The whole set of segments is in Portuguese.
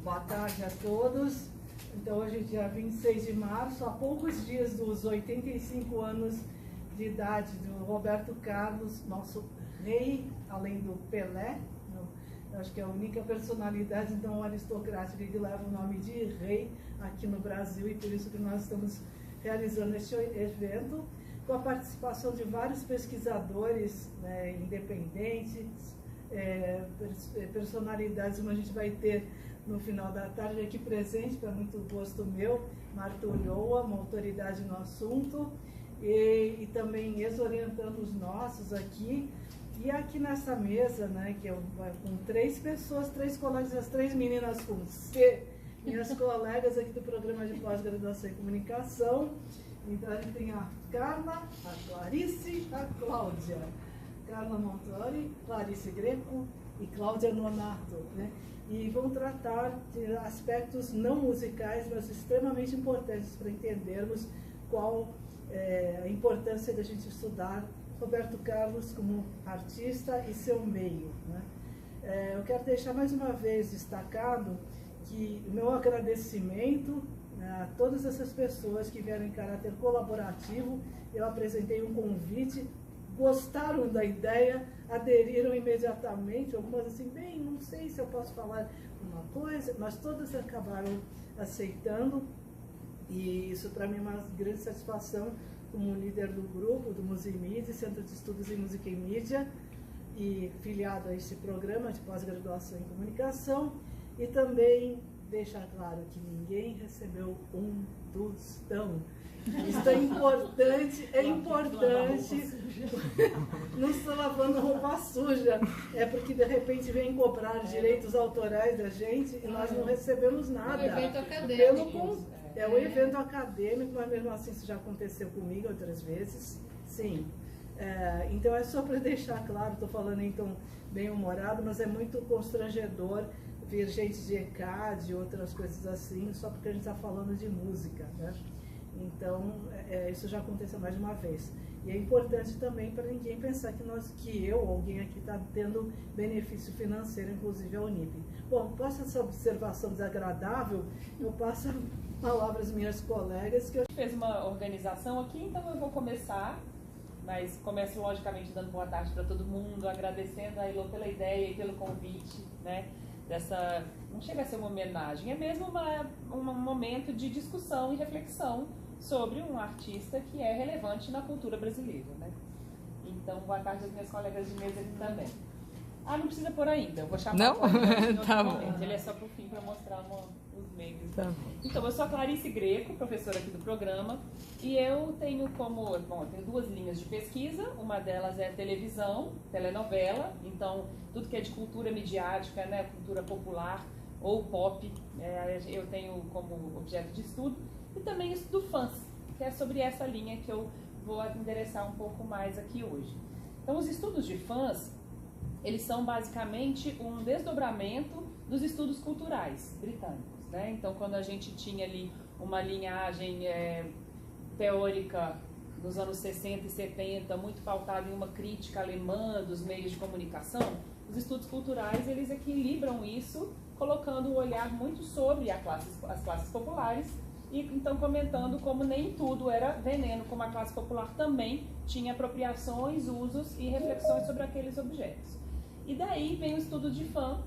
Boa tarde a todos. Então, hoje é dia 26 de março, há poucos dias dos 85 anos de idade do Roberto Carlos, nosso rei, além do Pelé. Eu acho que é a única personalidade, então, aristocrática que leva o nome de rei aqui no Brasil, e por isso que nós estamos realizando este evento, com a participação de vários pesquisadores, né, independentes, personalidades, como a gente vai ter no final da tarde aqui presente, para muito gosto meu, Marta Ulloa, uma autoridade no assunto, e também ex-orientandos nossos aqui. E aqui nessa mesa, né, que com 3 pessoas, 3 colegas, as 3 meninas com C, minhas colegas aqui do programa de pós-graduação em comunicação. Então a gente tem a Carla, a Clarice e a Cláudia. Carla Montori, Clarice Greco e Cláudia Nonato, né? E vão tratar de aspectos não musicais, mas extremamente importantes para entendermos qual é a importância da gente estudar Roberto Carlos como artista e seu meio, né? Eu quero deixar mais uma vez destacado que o meu agradecimento a todas essas pessoas que vieram em caráter colaborativo. Eu apresentei um convite, gostaram da ideia, aderiram imediatamente, algumas assim, bem, não sei se eu posso falar uma coisa, mas todas acabaram aceitando, e isso para mim é uma grande satisfação como líder do grupo do Musimídia, Centro de Estudos em Música e Mídia, e filiado a este programa de pós-graduação em comunicação, e também deixar claro que ninguém recebeu um tostão. Isso é importante, não estou lavando roupa suja, é porque de repente vem cobrar direitos autorais da gente e nós não recebemos nada. É um evento acadêmico. É um evento acadêmico, mas mesmo assim isso já aconteceu comigo outras vezes, sim. Então é só para deixar claro, estou falando em tom bem-humorado, mas é muito constrangedor ver gente de ECAD e outras coisas assim, só porque a gente está falando de música, né? Então, isso já aconteceu mais de uma vez. E é importante também para ninguém pensar que eu, alguém aqui, está tendo benefício financeiro, inclusive a Unip. Bom, posso essa observação desagradável, eu passo a palavra às minhas colegas. Que eu fez uma organização aqui, então eu vou começar, mas começo logicamente dando boa tarde para todo mundo, agradecendo a Ilô pela ideia e pelo convite, né? Não chega a ser uma homenagem, é mesmo um momento de discussão e reflexão sobre um artista que é relevante na cultura brasileira, né? Então, boa tarde às minhas colegas de mesa aqui também. Não precisa por ainda, eu vou chamar o Tá bom. Ele é só por fim para mostrar os meios. Tá. Então, eu sou a Clarice Greco, professora aqui do programa, e eu tenho eu tenho 2 linhas de pesquisa. Uma delas é televisão, telenovela, então tudo que é de cultura midiática, né, cultura popular ou pop, eu tenho como objeto de estudo, e também estudo fãs, que é sobre essa linha que eu vou endereçar um pouco mais aqui hoje. Então, os estudos de fãs, eles são basicamente um desdobramento dos estudos culturais britânicos, né? Então, quando a gente tinha ali uma linhagem teórica nos anos 60 e 70, muito pautada em uma crítica alemã dos meios de comunicação, os estudos culturais, eles equilibram isso, colocando o olhar muito sobre as classes populares, e então comentando como nem tudo era veneno, como a classe popular também tinha apropriações, usos e reflexões sobre aqueles objetos. E daí vem o estudo de fã,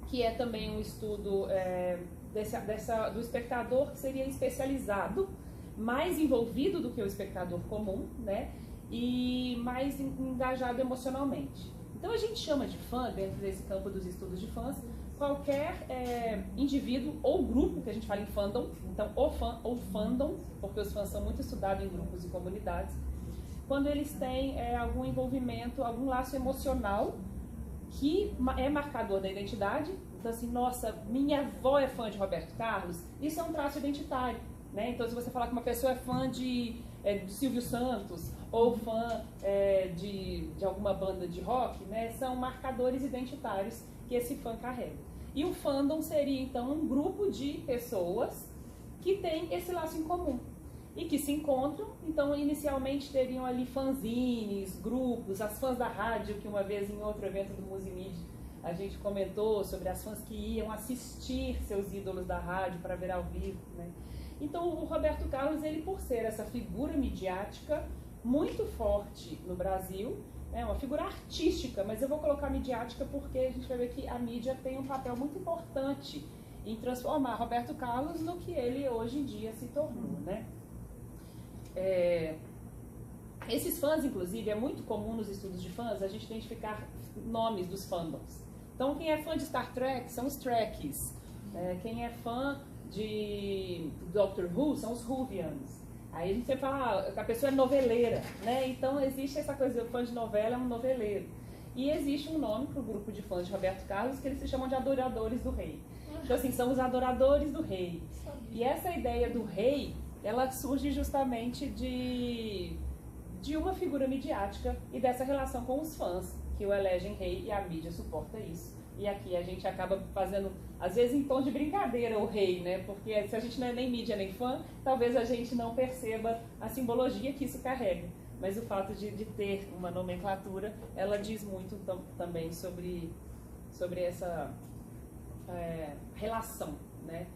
que é também um estudo do espectador que seria especializado, mais envolvido do que o espectador comum, né? E mais engajado emocionalmente. Então a gente chama de fã, dentro desse campo dos estudos de fãs, qualquer indivíduo ou grupo, que a gente fala em fandom, então ou fã ou fandom, porque os fãs são muito estudados em grupos e comunidades, quando eles têm algum envolvimento, algum laço emocional que é marcador da identidade. Então assim, nossa, minha avó é fã de Roberto Carlos, isso é um traço identitário, né? Então se você falar que uma pessoa é fã de Silvio Santos ou fã de alguma banda de rock, né, são marcadores identitários que esse fã carrega. E o fandom seria então um grupo de pessoas que tem esse laço em comum e que se encontram. Então inicialmente teriam ali fanzines, grupos, as fãs da rádio, que uma vez em outro evento do Musimídia a gente comentou sobre as fãs que iam assistir seus ídolos da rádio para ver ao vivo, né? Então o Roberto Carlos, ele por ser essa figura midiática muito forte no Brasil, é uma figura artística, mas eu vou colocar midiática porque a gente vai ver que a mídia tem um papel muito importante em transformar Roberto Carlos no que ele hoje em dia se tornou, né? Esses fãs, inclusive, é muito comum nos estudos de fãs a gente identificar nomes dos fandoms. Então, quem é fã de Star Trek são os Trekkies. Quem é fã de Doctor Who são os Whovians. Aí a gente sempre fala que a pessoa é noveleira, né? Então, existe essa coisa, o fã de novela é um noveleiro. E existe um nome para o grupo de fãs de Roberto Carlos que eles se chamam de adoradores do rei. Então, assim, são os adoradores do rei. E essa ideia do rei, ela surge justamente de uma figura midiática e dessa relação com os fãs, que o elegem rei, e a mídia suporta isso. E aqui a gente acaba fazendo, às vezes em tom de brincadeira, o rei, né? Porque se a gente não é nem mídia nem fã, talvez a gente não perceba a simbologia que isso carrega. Mas o fato de ter uma nomenclatura, ela diz muito também sobre essa relação, né?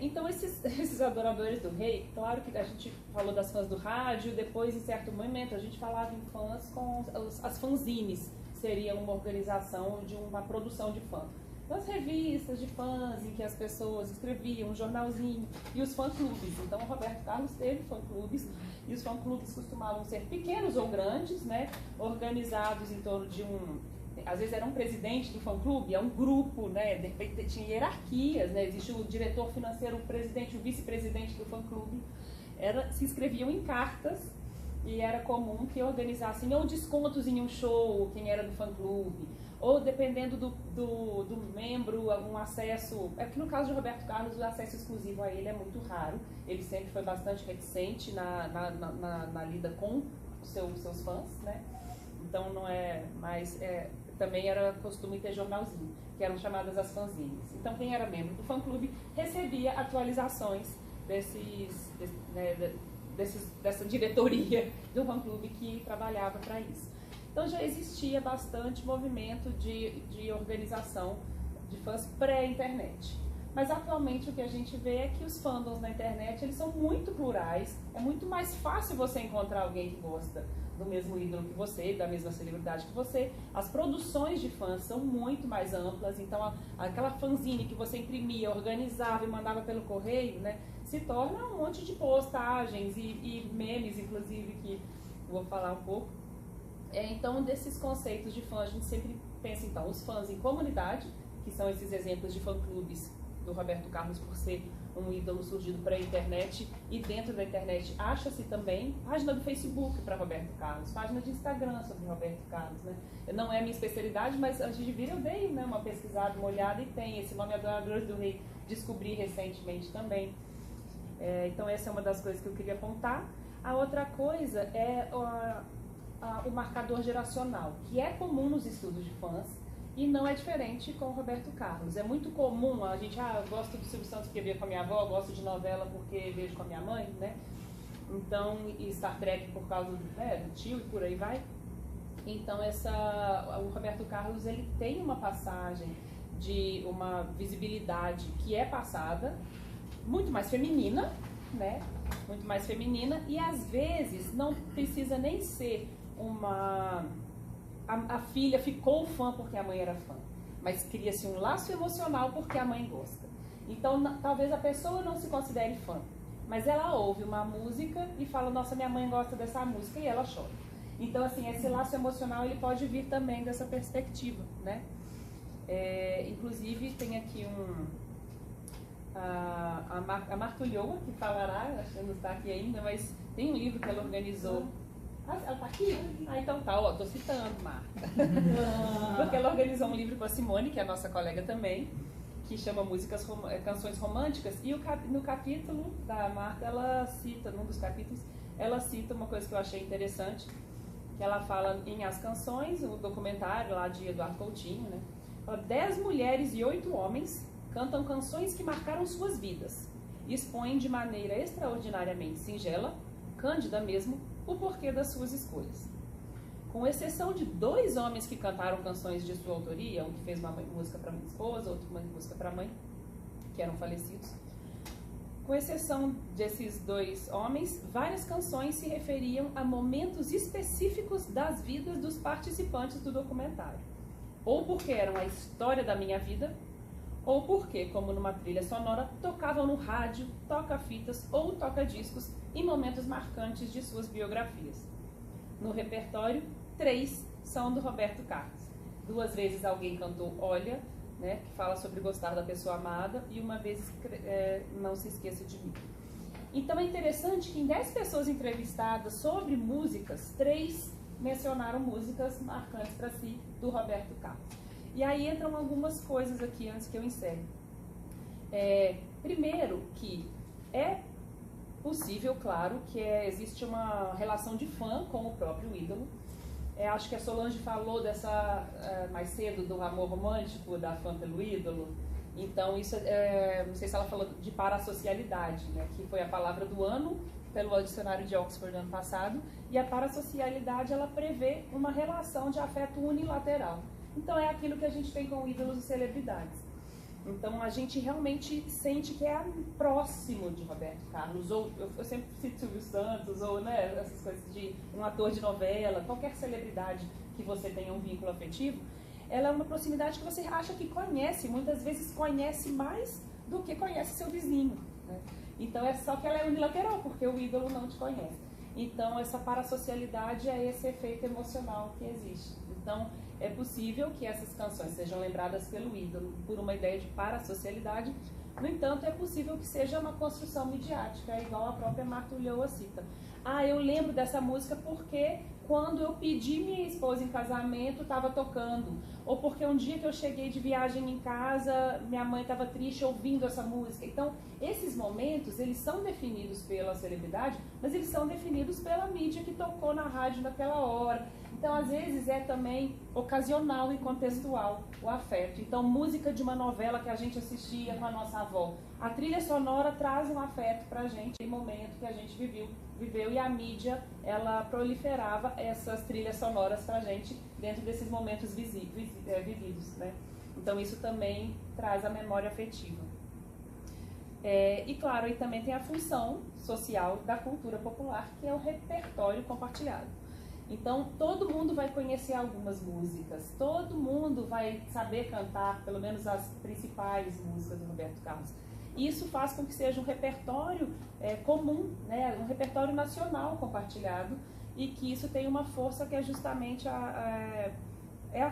Então esses adoradores do rei, claro que a gente falou das fãs do rádio, depois em certo momento a gente falava em fãs com as fanzines, seria uma organização de uma produção de fã. Então, as revistas de fãs em que as pessoas escreviam, um jornalzinho, e os fã-clubes. Então o Roberto Carlos teve fã-clubes, e os fã-clubes costumavam ser pequenos ou grandes, né, organizados em torno de às vezes era um presidente do fã-clube, é um grupo, né? De repente tinha hierarquias, né? Existe o diretor financeiro, o presidente, o vice-presidente do fã-clube. Se inscreviam em cartas e era comum que organizassem ou descontos em um show, quem era do fã-clube, ou dependendo do membro, um acesso. É que no caso de Roberto Carlos, o acesso exclusivo a ele é muito raro. Ele sempre foi bastante reticente na lida com seus fãs, né? Então não é mais... também era costume ter jornalzinho, que eram chamadas as fanzines. Então, quem era membro do fã-clube recebia atualizações dessa diretoria do fã-clube que trabalhava para isso. Então, já existia bastante movimento de organização de fãs pré-internet. Mas, atualmente, o que a gente vê é que os fandoms na internet, eles são muito plurais. É muito mais fácil você encontrar alguém que gosta do mesmo ídolo que você, da mesma celebridade que você. As produções de fãs são muito mais amplas, então aquela fanzine que você imprimia, organizava e mandava pelo correio, né, se torna um monte de postagens e memes, inclusive, que vou falar um pouco. Então, desses conceitos de fã, a gente sempre pensa, então, os fãs em comunidade, que são esses exemplos de fã-clubes do Roberto Carlos por ser um ídolo surgido para a internet, e dentro da internet acha-se também página do Facebook para Roberto Carlos, página de Instagram sobre Roberto Carlos, né? Não é a minha especialidade, mas antes de vir eu dei, né, uma pesquisada, uma olhada, e tem esse nome Adoradores do Rei, descobri recentemente também. Então essa é uma das coisas que eu queria apontar. A outra coisa é o marcador geracional, que é comum nos estudos de fãs, e não é diferente com o Roberto Carlos. É muito comum a gente, eu gosto do Silvio Santos porque vejo com a minha avó, gosto de novela porque vejo com a minha mãe, né? Então, e Star Trek por causa do tio e por aí vai. Então, o Roberto Carlos, ele tem uma passagem de uma visibilidade que é passada, muito mais feminina, né? Muito mais feminina, e às vezes não precisa nem ser a filha ficou fã porque a mãe era fã, mas cria-se um laço emocional porque a mãe gosta. Então, talvez a pessoa não se considere fã, mas ela ouve uma música e fala, nossa, minha mãe gosta dessa música, e ela chora. Então, assim, esse laço emocional, ele pode vir também dessa perspectiva, né? Inclusive, tem aqui a Marta Ulloa, que falará, acho que não está aqui ainda, mas tem um livro que ela organizou. Ela tá aqui? Então tá, tô citando, Marta. Porque ela organizou um livro com a Simone, que é a nossa colega também, que chama Canções Românticas, e no capítulo da Marta, ela cita, num dos capítulos, ela cita uma coisa que eu achei interessante, que ela fala em As Canções, o documentário lá de Eduardo Coutinho, né? 10 mulheres e 8 homens cantam canções que marcaram suas vidas, e expõem de maneira extraordinariamente singela, cândida mesmo, o porquê das suas escolhas. Com exceção de 2 homens que cantaram canções de sua autoria, um que fez uma música para minha esposa, outro uma música para a mãe, que eram falecidos. Com exceção desses 2 homens, várias canções se referiam a momentos específicos das vidas dos participantes do documentário. Ou porque eram a história da minha vida, ou porque, como numa trilha sonora, tocavam no rádio, toca-fitas ou toca-discos em momentos marcantes de suas biografias. No repertório, 3 são do Roberto Carlos. 2 vezes alguém cantou Olha, né, que fala sobre gostar da pessoa amada, e uma vez Não se esqueça de mim. Então é interessante que em 10 pessoas entrevistadas sobre músicas, 3 mencionaram músicas marcantes para si do Roberto Carlos. E aí entram algumas coisas aqui antes que eu encerre. Primeiro que é possível, claro, que existe uma relação de fã com o próprio ídolo. Acho que a Solange falou mais cedo do amor romântico da fã pelo ídolo. Então, isso não sei se ela falou de parassocialidade, né, que foi a palavra do ano pelo dicionário de Oxford do ano passado. E a parassocialidade, ela prevê uma relação de afeto unilateral. Então, é aquilo que a gente tem com ídolos e celebridades. Então, a gente realmente sente que é próximo de Roberto Carlos, ou eu sempre cito Silvio Santos, ou né, essas coisas de um ator de novela, qualquer celebridade que você tenha um vínculo afetivo, ela é uma proximidade que você acha que conhece, muitas vezes conhece mais do que conhece seu vizinho, né? Então, é só que ela é unilateral, porque o ídolo não te conhece. Então, essa parassocialidade é esse efeito emocional que existe. Então, é possível que essas canções sejam lembradas pelo ídolo por uma ideia de parassocialidade. No entanto, é possível que seja uma construção midiática, igual a própria Marta Ulloa cita. Eu lembro dessa música porque quando eu pedi minha esposa em casamento, estava tocando. Ou porque um dia que eu cheguei de viagem em casa, minha mãe estava triste ouvindo essa música. Então, esses momentos, eles são definidos pela celebridade, mas eles são definidos pela mídia que tocou na rádio naquela hora. Então, às vezes, é também ocasional e contextual o afeto. Então, música de uma novela que a gente assistia com a nossa avó. A trilha sonora traz um afeto pra gente em momento que a gente viveu, e a mídia, ela proliferava essas trilhas sonoras pra gente dentro desses momentos vividos, né? Então, isso também traz a memória afetiva. E, claro, aí também tem a função social da cultura popular, que é o repertório compartilhado. Então, todo mundo vai conhecer algumas músicas, todo mundo vai saber cantar, pelo menos as principais músicas do Roberto Carlos. Isso faz com que seja um repertório comum, né, um repertório nacional compartilhado, e que isso tem uma força que é justamente a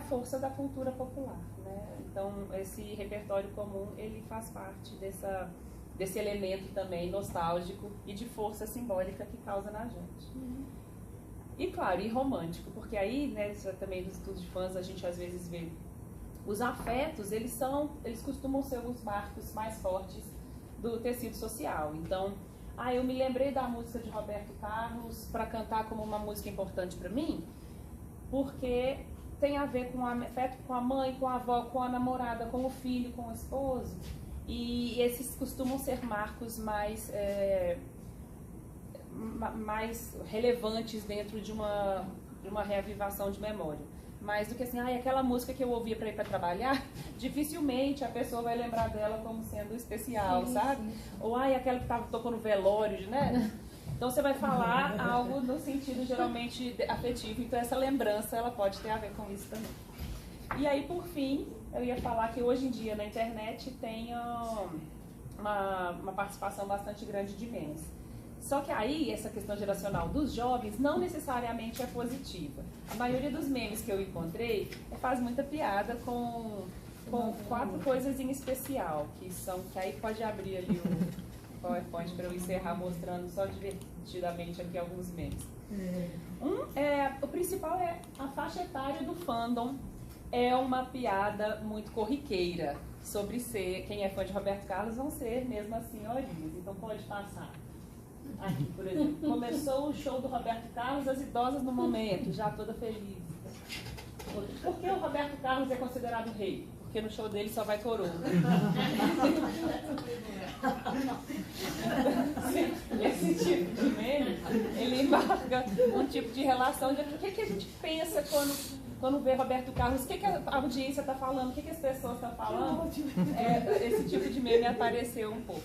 força da cultura popular, né? Então, esse repertório comum, ele faz parte desse elemento também nostálgico e de força simbólica que causa na gente. E claro, e romântico, porque aí, né, isso também dos estudos de fãs, a gente às vezes vê os afetos, eles costumam ser os marcos mais fortes do tecido social. Então, eu me lembrei da música de Roberto Carlos para cantar como uma música importante para mim, porque tem a ver com o afeto com a mãe, com a avó, com a namorada, com o filho, com o esposo, e esses costumam ser marcos mais relevantes dentro de uma reavivação de memória. Mais do que assim, aquela música que eu ouvia para ir para trabalhar, dificilmente a pessoa vai lembrar dela como sendo especial, sim, sabe? Sim. Ou aquela que tocou no velório, né? Então você vai falar algo no sentido geralmente afetivo, então essa lembrança ela pode ter a ver com isso também. E aí, por fim, eu ia falar que hoje em dia na internet tem uma participação bastante grande de memes. Só que aí, essa questão geracional dos jovens não necessariamente é positiva. A maioria dos memes que eu encontrei faz muita piada com 4 coisas em especial, que aí pode abrir ali o PowerPoint para eu encerrar mostrando só divertidamente aqui alguns memes. O principal é a faixa etária do fandom. É uma piada muito corriqueira sobre quem é fã de Roberto Carlos vão ser mesmo as senhorinhas. Então pode passar. Aqui, por exemplo, começou o show do Roberto Carlos, as idosas no momento, já toda feliz. Por que o Roberto Carlos é considerado rei? Porque no show dele só vai coroa. Esse tipo de meme, ele marca um tipo de relação, de o que a gente pensa quando vê Roberto Carlos, o que a audiência está falando, o que as pessoas estão falando. Esse tipo de meme apareceu um pouco.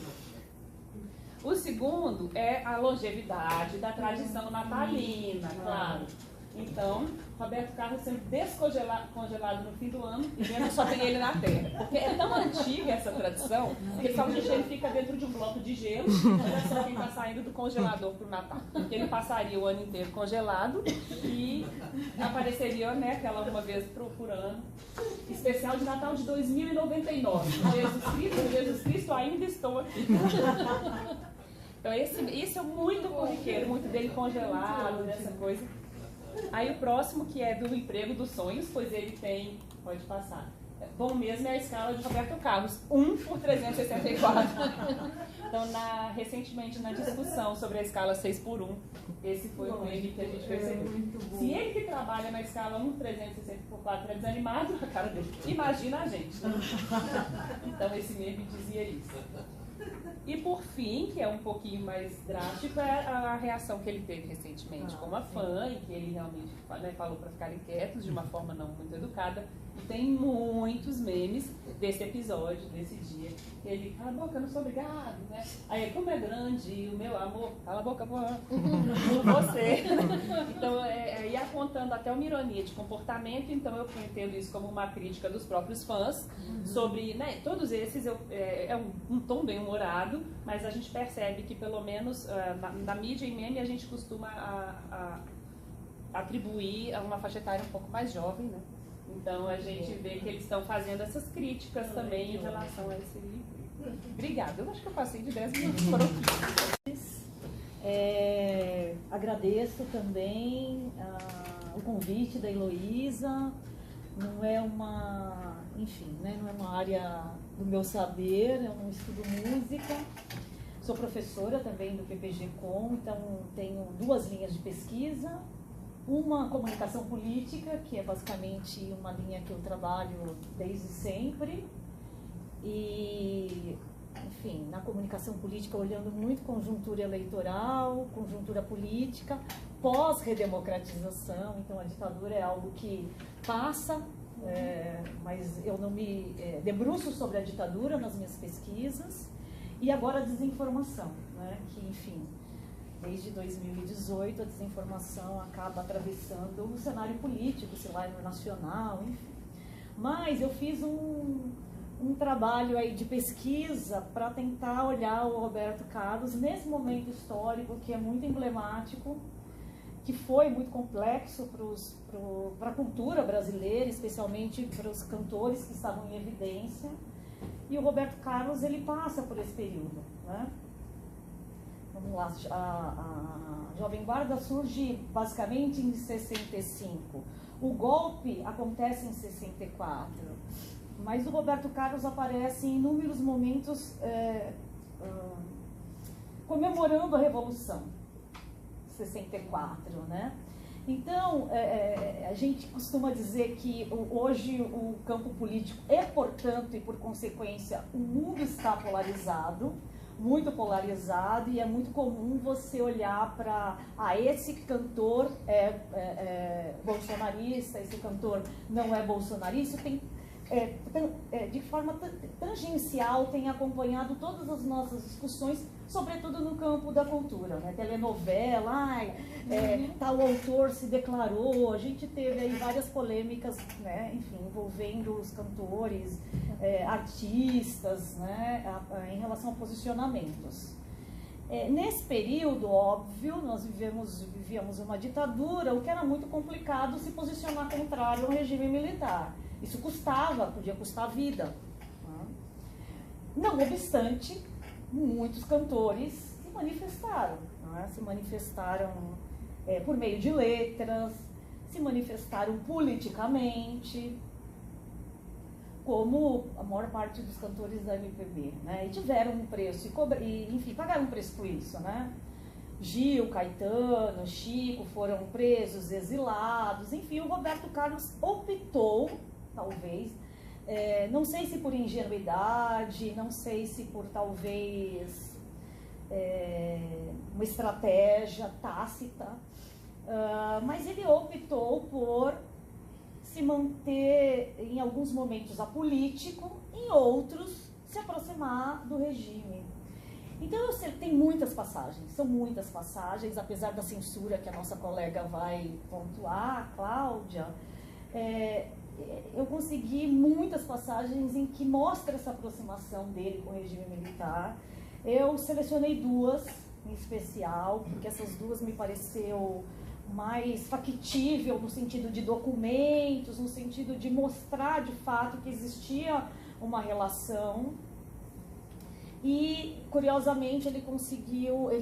O segundo é a longevidade da tradição natalina, claro. Então, Roberto Carlos sendo descongelado no fim do ano e vendo só tem ele na Terra. Porque é tão antiga essa tradição que só ele fica dentro de um bloco de gelo e só quem está saindo do congelador para o Natal. Porque ele passaria o ano inteiro congelado e apareceria, né, aquela uma vez por ano. Especial de Natal de 2099. Jesus Cristo, ainda estou aqui. Então, isso é muito corriqueiro, muito dele congelado, dessa coisa. Aí o próximo, que é do emprego dos sonhos, pois ele tem, pode passar, bom mesmo é a escala de Roberto Carlos, 1 por 364. Então, recentemente na discussão sobre a escala 6 por 1, esse foi o meme que a gente percebeu. Se ele que trabalha na escala 1 por 364 é desanimado, a cara dele, imagina a gente. Então, esse meme dizia isso. E por fim, que é um pouquinho mais drástico, é a reação que ele teve recentemente com uma fã, e que ele realmente, né, falou para ficarem quietos de uma forma não muito educada. E tem muitos memes desse episódio, desse dia. Ele, cala a boca, eu não sou obrigado, né? Aí, como é grande o meu amor, cala a boca por você. Então, e apontando até uma ironia de comportamento, então eu entendo isso como uma crítica dos próprios fãs sobre, né, todos esses, é um tom bem humorado, mas a gente percebe que pelo menos na mídia e meme a gente costuma atribuir a uma faixa etária um pouco mais jovem, né? Então a gente vê que eles estão fazendo essas críticas também em relação a esse livro. Obrigada, eu acho que eu passei de 10 minutos por aqui. Agradeço também o convite da Heloísa. Não é uma, enfim, né, não é uma área do meu saber, eu não estudo música. Sou professora também do PPG-Com, então tenho 2 linhas de pesquisa. Uma, comunicação política, que é basicamente uma linha que eu trabalho desde sempre. E, enfim, na comunicação política, olhando muito conjuntura eleitoral, conjuntura política, pós-redemocratização. Então, a ditadura é algo que passa, mas eu não me debruço sobre a ditadura nas minhas pesquisas. E agora a desinformação, né, que, enfim, desde 2018 a desinformação acaba atravessando o cenário político, sei lá, nacional, enfim. Mas eu fiz um trabalho aí de pesquisa para tentar olhar o Roberto Carlos nesse momento histórico que é muito emblemático, que foi muito complexo para a cultura brasileira, especialmente para os cantores que estavam em evidência. E o Roberto Carlos, ele passa por esse período, né? Vamos lá, a Jovem Guarda surge basicamente em 65. O golpe acontece em 64. Mas o Roberto Carlos aparece em inúmeros momentos comemorando a Revolução, 64, né? Então, a gente costuma dizer que hoje o campo político é, portanto, e por consequência, o mundo está polarizado, muito polarizado, e é muito comum você olhar para esse cantor é bolsonarista, esse cantor não é bolsonarista. De forma tangencial tem acompanhado todas as nossas discussões, sobretudo no campo da cultura, né? Telenovela, tal autor se declarou, a gente teve aí várias polêmicas, né? Enfim, envolvendo os cantores, artistas, né? Em relação a posicionamentos. Nesse período, óbvio, nós vivíamos uma ditadura, o que era muito complicado se posicionar contrário ao regime militar. Isso podia custar a vida. Não obstante, muitos cantores se manifestaram. Se manifestaram por meio de letras, se manifestaram politicamente, como a maior parte dos cantores da MPB, né? E tiveram um preço, enfim, pagaram um preço por isso, né? Gil, Caetano, Chico foram presos, exilados, enfim, o Roberto Carlos optou, talvez, não sei se por ingenuidade, não sei se por talvez uma estratégia tácita, mas ele optou por se manter, em alguns momentos, apolítico, em outros, se aproximar do regime. Então, eu sei, tem muitas passagens, são muitas passagens, apesar da censura que a nossa colega vai pontuar, Cláudia, eu consegui muitas passagens em que mostra essa aproximação dele com o regime militar. Eu selecionei duas em especial, porque essas duas me pareceu mais factível no sentido de documentos, no sentido de mostrar de fato que existia uma relação. E, curiosamente, ele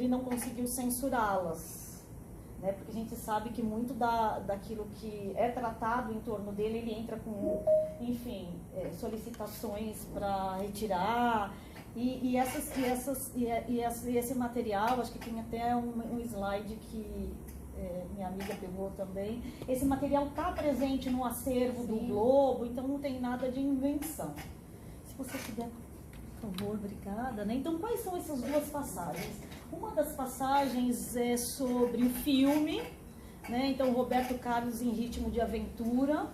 não conseguiu censurá-las, né? Porque a gente sabe que muito daquilo que é tratado em torno dele, ele entra com, enfim, solicitações para retirar. E esse material, acho que tem até um slide que minha amiga pegou também. Esse material está presente no acervo do Globo, então não tem nada de invenção. Se você puder, por favor, obrigada. Né? Então, quais são essas duas passagens? Uma das passagens é sobre o filme, né? Então, Roberto Carlos em Ritmo de Aventura,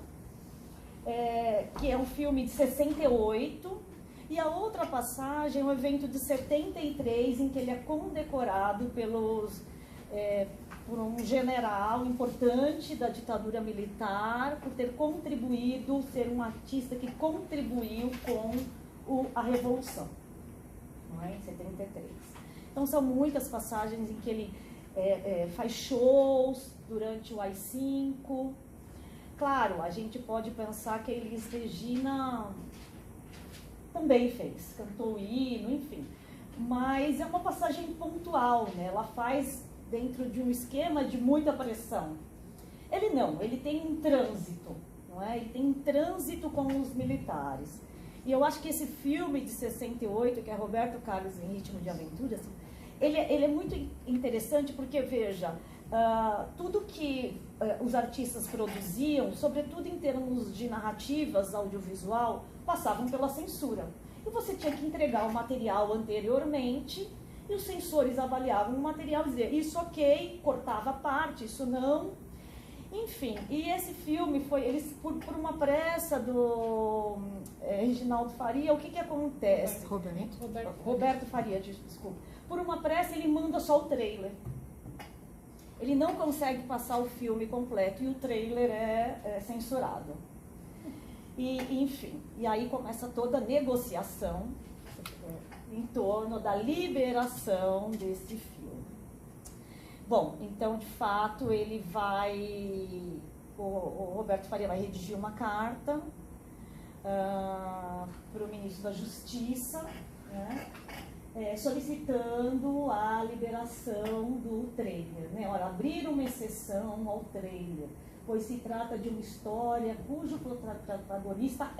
que é um filme de 68. E a outra passagem é um evento de 73, em que ele é condecorado por um general importante da ditadura militar, por ter contribuído, ser um artista que contribuiu com a Revolução, não é? Em 73. Então, são muitas passagens em que ele faz shows durante o AI-5. Claro, a gente pode pensar que a Elis Regina também fez, cantou o hino, enfim. Mas é uma passagem pontual, né? Ela faz dentro de um esquema de muita pressão. Ele não, ele tem um trânsito, não é? Ele tem um trânsito com os militares. E eu acho que esse filme de 68, que é Roberto Carlos em Ritmo de Aventura, assim, ele é muito interessante porque, veja, tudo que os artistas produziam, sobretudo em termos de narrativas audiovisual, passavam pela censura. E você tinha que entregar o material anteriormente, e os censores avaliavam o material e diziam, isso ok, cortava parte, isso não. Enfim, e esse filme foi, por uma pressa do Reginaldo Faria, o que acontece? Roberto Faria, desculpa. Por uma pressa, ele manda só o trailer. Ele não consegue passar o filme completo e o trailer é censurado. E, enfim, e aí começa toda a negociação em torno da liberação desse filme. Bom, então, de fato, o Roberto Faria vai redigir uma carta para o ministro da Justiça, né, solicitando a liberação do trailer, né? Ora, abrir uma exceção ao trailer, pois se trata de uma história cujo protagonista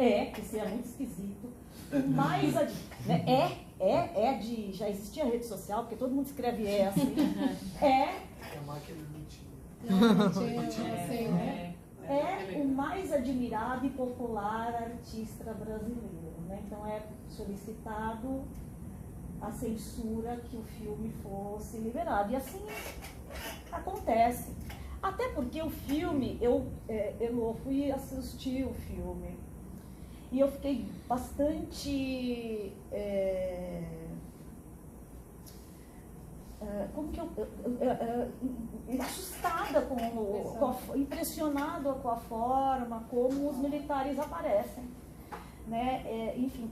isso é muito esquisito, o mais né? Já existia rede social, porque todo mundo escreve assim, É a máquina mentira. O mais admirado e popular artista brasileiro, né? Então é solicitado a censura que o filme fosse liberado. E assim acontece. Até porque o filme, eu fui assistir o filme e eu fiquei bastante assustada, impressionada com a forma como os militares aparecem, né? Enfim,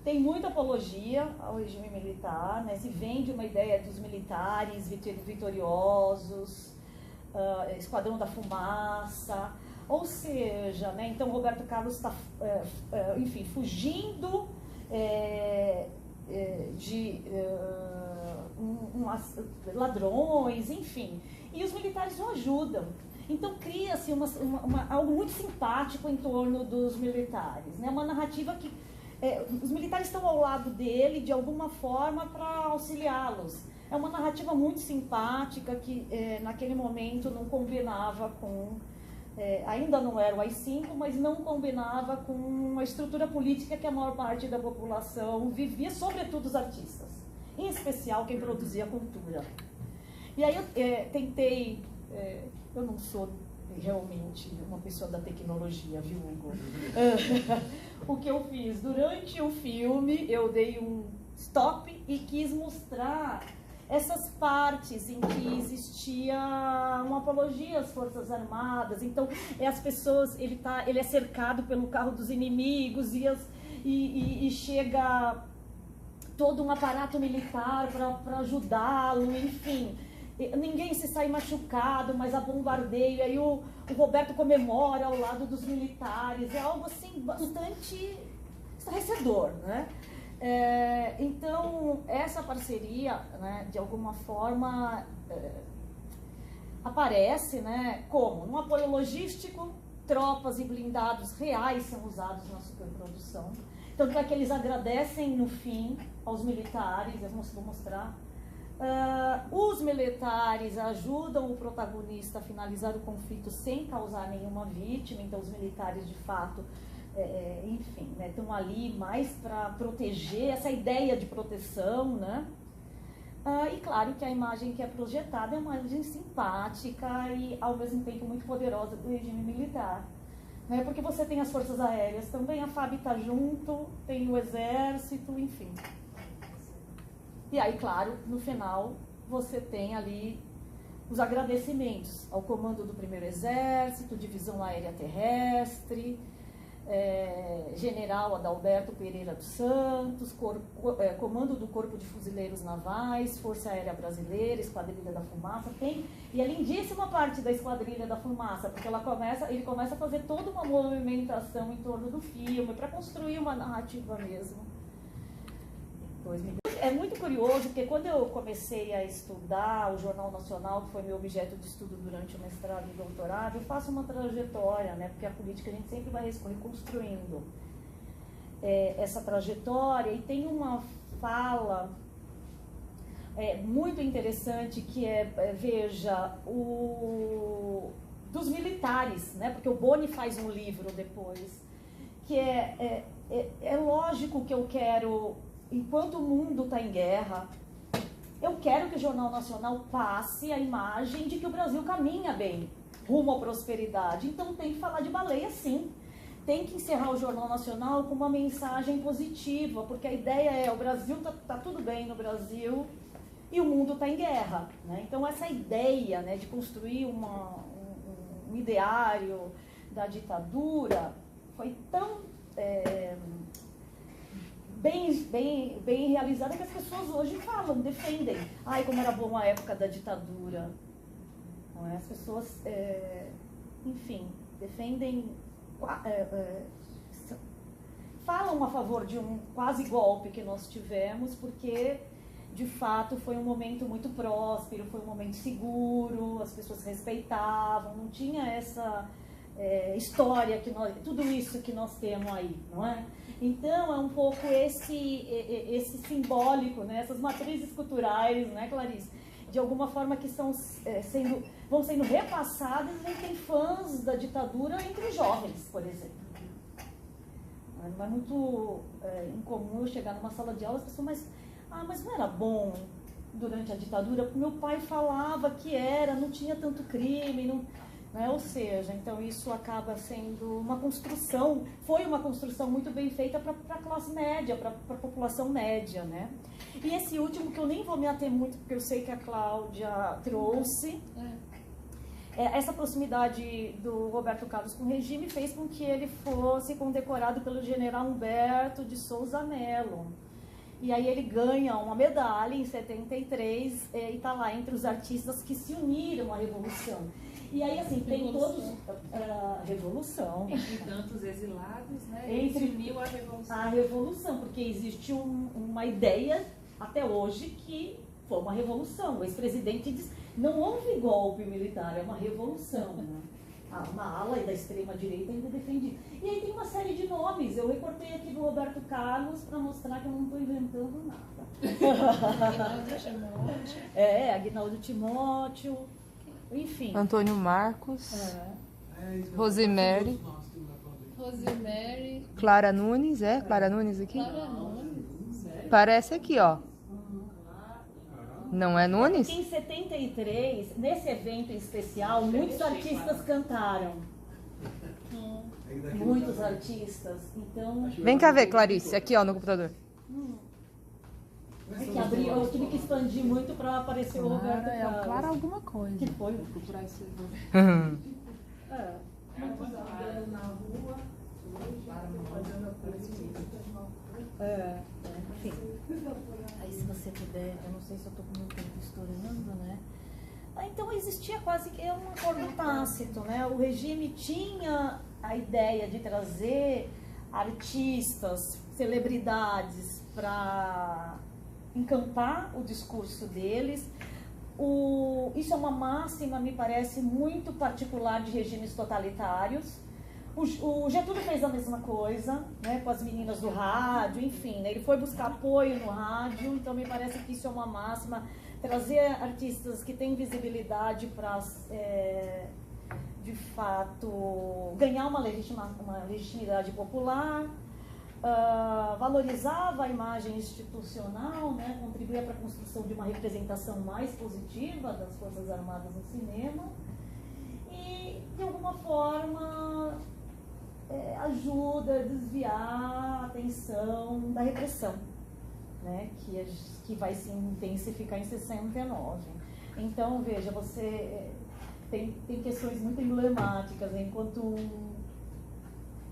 tem muita apologia ao regime militar, né? Se vende uma ideia dos militares vitoriosos, Esquadrão da Fumaça, ou seja, né? Então Roberto Carlos está, enfim, fugindo de ladrões, enfim, e os militares o ajudam. Então cria-se algo muito simpático em torno dos militares, né? Uma narrativa que os militares estão ao lado dele de alguma forma para auxiliá-los. É uma narrativa muito simpática que naquele momento não combinava com, ainda não era o AI-5, mas não combinava com a estrutura política que a maior parte da população vivia, sobretudo os artistas, em especial quem produzia cultura. E aí eu tentei, eu não sou realmente uma pessoa da tecnologia, viu, Hugo? O que eu fiz? Durante o filme, eu dei um stop e quis mostrar essas partes em que existia uma apologia às Forças Armadas. Então, as pessoas, ele é cercado pelo carro dos inimigos e chega todo um aparato militar para ajudá-lo, enfim. Ninguém se sai machucado, mas há bombardeio. Aí o Roberto comemora ao lado dos militares. É algo assim bastante estarrecedor, né? Então, essa parceria, né, de alguma forma, aparece, né, como? Um apoio logístico, tropas e blindados reais são usados na superprodução. Tanto é que eles agradecem no fim aos militares, eu vou mostrar. Os militares ajudam o protagonista a finalizar o conflito sem causar nenhuma vítima, então os militares de fato, enfim, né, estão ali mais para proteger, essa ideia de proteção, né? E claro que a imagem que é projetada é uma imagem simpática e ao mesmo tempo muito poderosa do regime militar. Né? Porque você tem as forças aéreas também, a FAB está junto, tem o exército, enfim. E aí, claro, no final, você tem ali os agradecimentos ao comando do 1º Exército, Divisão Aérea Terrestre, General Adalberto Pereira dos Santos, Comando do Corpo de Fuzileiros Navais, Força Aérea Brasileira, Esquadrilha da Fumaça, e a lindíssima parte da Esquadrilha da Fumaça, porque ele começa a fazer toda uma movimentação em torno do filme, para construir uma narrativa mesmo. É muito curioso, porque quando eu comecei a estudar o Jornal Nacional, que foi meu objeto de estudo durante o mestrado e doutorado, eu faço uma trajetória, né? Porque a política a gente sempre vai reconstruindo essa trajetória, e tem uma fala muito interessante que veja, dos militares, né? Porque o Boni faz um livro depois, que é lógico que eu quero... Enquanto o mundo está em guerra, eu quero que o Jornal Nacional passe a imagem de que o Brasil caminha bem, rumo à prosperidade. Então tem que falar de baleia, sim. Tem que encerrar o Jornal Nacional com uma mensagem positiva, porque a ideia é o Brasil tá tudo bem no Brasil e o mundo está em guerra. Né? Então essa ideia, né, de construir um ideário da ditadura foi tão... Bem realizada, que as pessoas hoje falam, defendem. Ai, como era bom a época da ditadura. Não é? As pessoas, enfim, defendem, falam a favor de um quase golpe que nós tivemos, porque, de fato, foi um momento muito próspero, foi um momento seguro, as pessoas respeitavam, não tinha essa história, tudo isso que nós temos aí, não é? Então, é um pouco esse simbólico, né? Essas matrizes culturais, né, Clarice? De alguma forma que vão sendo repassadas entre fãs da ditadura, entre jovens, por exemplo. Não é muito incomum eu chegar numa sala de aula e as pessoas, mas não era bom durante a ditadura? Meu pai falava que não tinha tanto crime, não... Né? Ou seja, então isso acaba sendo uma construção, foi uma construção muito bem feita para a classe média, para a população média, né? E esse último, que eu nem vou me ater muito, porque eu sei que a Cláudia trouxe, essa proximidade do Roberto Carlos com o regime fez com que ele fosse condecorado pelo general Humberto de Souza Melo. E aí ele ganha uma medalha em 73 e está lá entre os artistas que se uniram à Revolução. E aí, assim, tem todos... Revolução. Entre tantos exilados, né? Se uniu a Revolução. A Revolução, porque existe uma ideia, até hoje, que foi uma revolução. O ex-presidente diz, não houve golpe militar, é uma revolução. Né? Uma ala da extrema-direita ainda defende. E aí tem uma série de nomes. Eu recortei aqui do Roberto Carlos para mostrar que eu não estou inventando nada. Aguinaldo Timóteo. Aguinaldo Timóteo. Enfim. Antônio Marcos, Rosemary, Clara Nunes, Clara Nunes aqui? Clara Nunes. Parece aqui, ó. Não é Nunes? Em 73, nesse evento em especial, muitos artistas cantaram. Muitos artistas. Então. Vem cá ver, Clarice, aqui ó, no computador. É que abriu, eu tive que expandir muito para aparecer o Roberto Carlos. Clara alguma coisa. Que foi? Procurar isso aí. É. Andando na rua, fazendo Enfim. Aí se você puder, eu não sei se eu estou com o meu tempo estourando, né? Então existia quase que um acordo tácito, né? O regime tinha a ideia de trazer artistas, celebridades para encampar o discurso deles. Isso é uma máxima, me parece, muito particular de regimes totalitários. O Getúlio fez a mesma coisa, né, com as meninas do rádio, enfim, né, ele foi buscar apoio no rádio, então me parece que isso é uma máxima, trazer artistas que têm visibilidade para, de fato, ganhar uma legitimidade popular, valorizava a imagem institucional, né, contribuía para a construção de uma representação mais positiva das Forças Armadas no cinema e, de alguma forma, ajuda a desviar a atenção da repressão, né, que vai se intensificar em 69. Então, veja, você tem questões muito emblemáticas, né? Enquanto um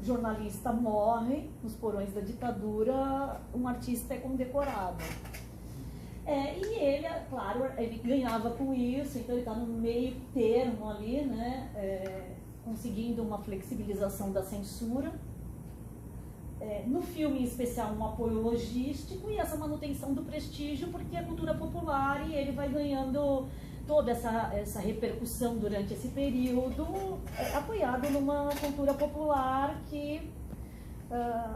jornalista morre nos porões da ditadura, um artista é condecorado. E ele, claro, ele ganhava com isso, então ele está no meio termo ali, né, conseguindo uma flexibilização da censura. No filme, em especial, um apoio logístico e essa manutenção do prestígio, porque é cultura popular e ele vai ganhando toda essa repercussão durante esse período, apoiado numa cultura popular que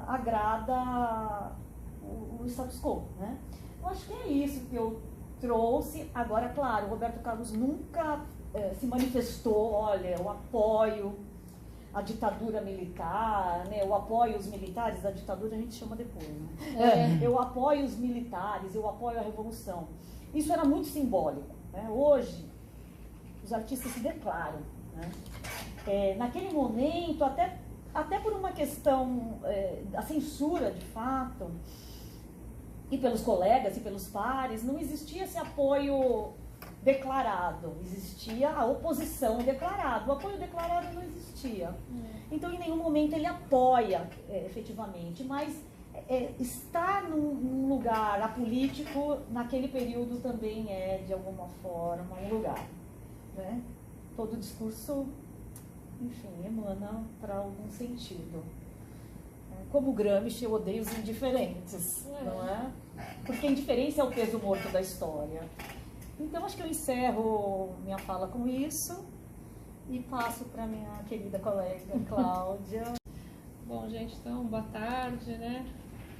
agrada o status quo, né? Eu acho que é isso que eu trouxe. Agora, claro, o Roberto Carlos nunca se manifestou, olha, eu apoio a ditadura militar, né? Eu apoio os militares, a ditadura a gente chama depois, né? Eu apoio os militares, eu apoio a revolução. Isso era muito simbólico, né? Hoje, os artistas se declaram, né? Naquele momento, até por uma questão da censura, de fato, e pelos colegas e pelos pares, não existia esse apoio declarado, existia a oposição declarada, o apoio declarado não existia. Então, em nenhum momento ele apoia efetivamente, mas estar num lugar apolítico naquele período também é, de alguma forma, um lugar, né? Todo discurso, enfim, emana para algum sentido. Como Gramsci, eu odeio os indiferentes, não é? Porque a indiferença é o peso morto da história. Então, acho que eu encerro minha fala com isso e passo para minha querida colega Cláudia. Bom, gente, então, boa tarde, né?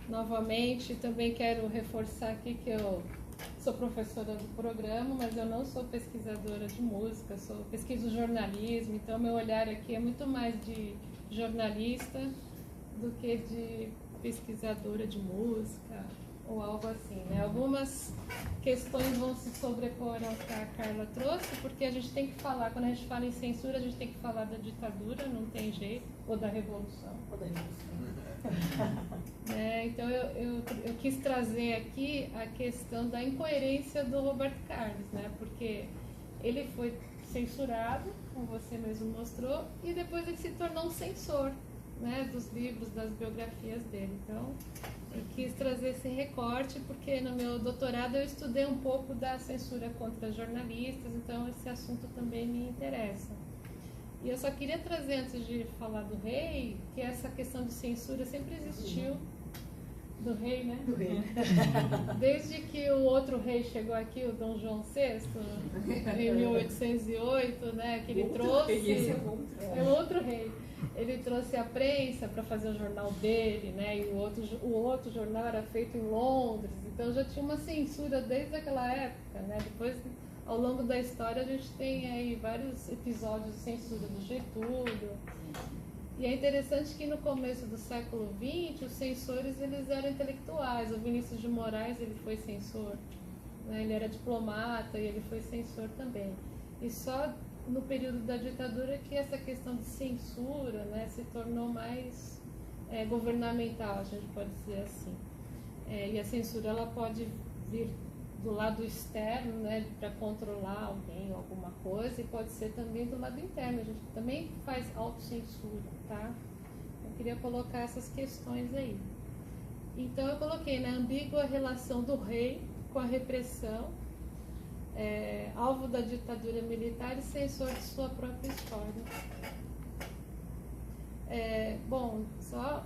Novamente, também quero reforçar aqui que eu sou professora do programa, mas eu não sou pesquisadora de música, pesquiso jornalismo, então meu olhar aqui é muito mais de jornalista do que de pesquisadora de música ou algo assim, né? Algumas questões vão se sobrepor ao que a Carla trouxe, porque a gente tem que falar, quando a gente fala em censura, a gente tem que falar da ditadura, não tem jeito, ou da revolução. Então eu quis trazer aqui a questão da incoerência do Roberto Carlos, né? Porque ele foi censurado, como você mesmo mostrou, e depois ele se tornou um censor, né, dos livros, das biografias dele. Então, eu quis trazer esse recorte, porque no meu doutorado eu estudei um pouco da censura contra jornalistas, então esse assunto também me interessa. E eu só queria trazer, antes de falar do rei, que essa questão de censura sempre existiu. Do rei, né? Do rei. Desde que o outro rei chegou aqui, o Dom João VI, em 1808, né, que ele trouxe... É outro rei. Ele trouxe a prensa para fazer o jornal dele, né? E o outro jornal era feito em Londres, então já tinha uma censura desde aquela época, né? Depois, ao longo da história, a gente tem aí vários episódios de censura do Getúlio. E é interessante que no começo do século XX, os censores eles eram intelectuais. O Vinícius de Moraes ele foi censor, né? Ele era diplomata e ele foi censor também. E só no período da ditadura que essa questão de censura, né, se tornou mais governamental, a gente pode dizer assim. E a censura ela pode vir do lado externo, né, para controlar alguém ou alguma coisa, e pode ser também do lado interno. A gente também faz autocensura, tá? Eu queria colocar essas questões aí. Então eu coloquei, né, ambígua relação do rei com a repressão, alvo da ditadura militar e censor de sua própria história. Bom, só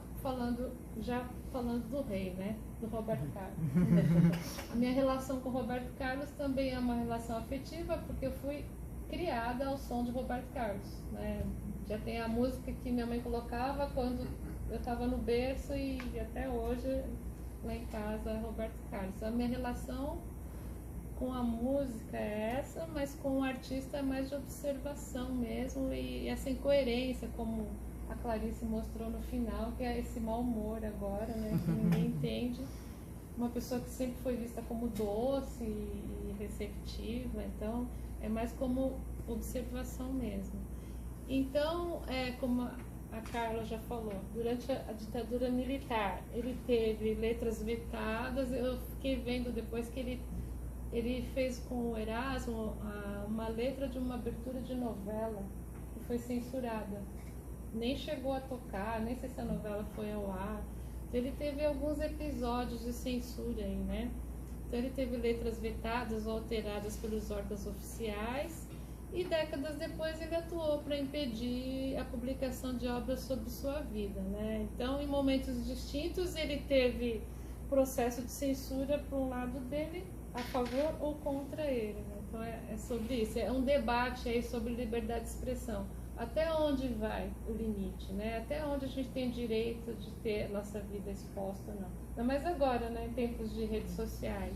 já falando do rei, né, do Roberto Carlos. A minha relação com o Roberto Carlos também é uma relação afetiva, porque eu fui criada ao som de Roberto Carlos, né? Já tem a música que minha mãe colocava quando eu estava no berço e até hoje lá em casa é Roberto Carlos. A minha relação com a música é essa, mas com o artista é mais de observação mesmo, e essa incoerência, como a Clarice mostrou no final, que é esse mau humor agora, né, que ninguém entende. Uma pessoa que sempre foi vista como doce e receptiva, então é mais como observação mesmo. Então, como a Carla já falou, durante a ditadura militar, ele teve letras vetadas. Eu fiquei vendo depois que ele fez com o Erasmo uma letra de uma abertura de novela que foi censurada. Nem chegou a tocar, nem sei se a novela foi ao ar. Ele teve alguns episódios de censura aí, né? Então ele teve letras vetadas ou alteradas pelos órgãos oficiais, e décadas depois ele atuou para impedir a publicação de obras sobre sua vida, né? Então, em momentos distintos, ele teve processo de censura para um lado dele, a favor ou contra ele, né? Então é sobre isso, é um debate aí sobre liberdade de expressão. Até onde vai o limite, né? Até onde a gente tem direito de ter nossa vida exposta ou não. Ainda mais agora, né, em tempos de redes sociais.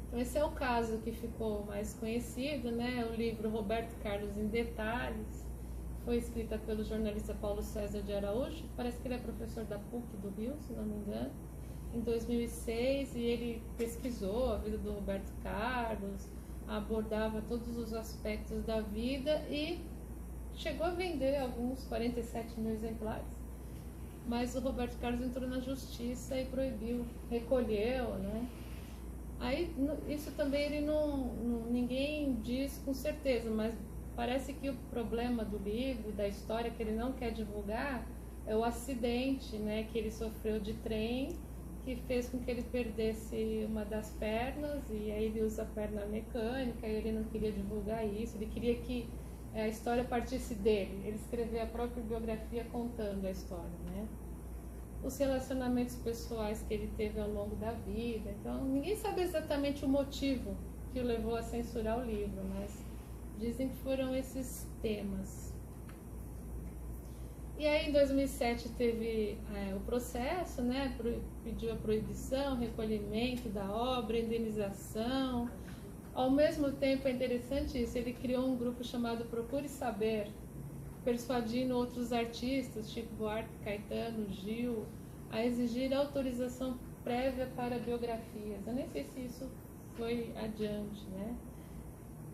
Então esse é o caso que ficou mais conhecido, né? O livro Roberto Carlos em Detalhes foi escrita pelo jornalista Paulo César de Araújo. Parece que ele é professor da PUC do Rio, se não me engano, em 2006, e ele pesquisou a vida do Roberto Carlos, abordava todos os aspectos da vida e chegou a vender alguns 47 mil exemplares. Mas o Roberto Carlos entrou na justiça e proibiu, recolheu, né? Aí isso também ninguém diz com certeza, mas parece que o problema do livro, da história que ele não quer divulgar, é o acidente, né, que ele sofreu de trem, que fez com que ele perdesse uma das pernas, e aí ele usa a perna mecânica, e ele não queria divulgar isso, ele queria que a história partisse dele, ele escreveu a própria biografia contando a história, né? Os relacionamentos pessoais que ele teve ao longo da vida, então ninguém sabe exatamente o motivo que o levou a censurar o livro, mas dizem que foram esses temas. E aí, em 2007, teve o processo, né? Pediu a proibição, recolhimento da obra, indenização. Ao mesmo tempo, é interessante isso, ele criou um grupo chamado Procure Saber, persuadindo outros artistas, tipo Buarque, Caetano, Gil, a exigir autorização prévia para biografias. Eu nem sei se isso foi adiante, né?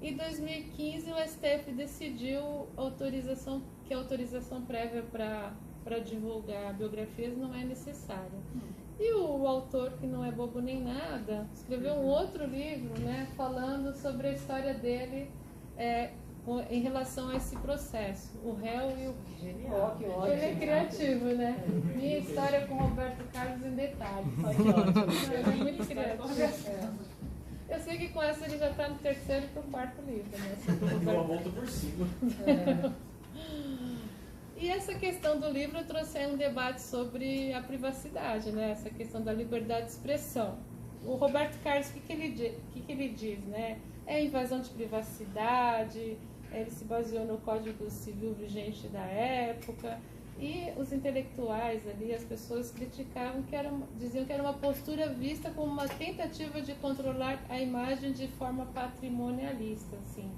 Em 2015, o STF decidiu que a autorização prévia para divulgar biografias não é necessária. E o autor, que não é bobo nem nada, escreveu um outro livro, né, falando sobre a história dele em relação a esse processo, o réu e o... Genial. Que ótimo. Ele é criativo, né? Minha história com Roberto Carlos em detalhes. Ele é muito criativo. Eu sei que com essa ele já está no 3º para o 4º livro, né? Deu uma volta por cima. E essa questão do livro trouxe aí um debate sobre a privacidade, né? Essa questão da liberdade de expressão. O Roberto Carlos, o que ele diz, né? É invasão de privacidade, ele se baseou no Código Civil vigente da época, e os intelectuais ali, as pessoas criticavam, diziam que era uma postura vista como uma tentativa de controlar a imagem de forma patrimonialista, assim.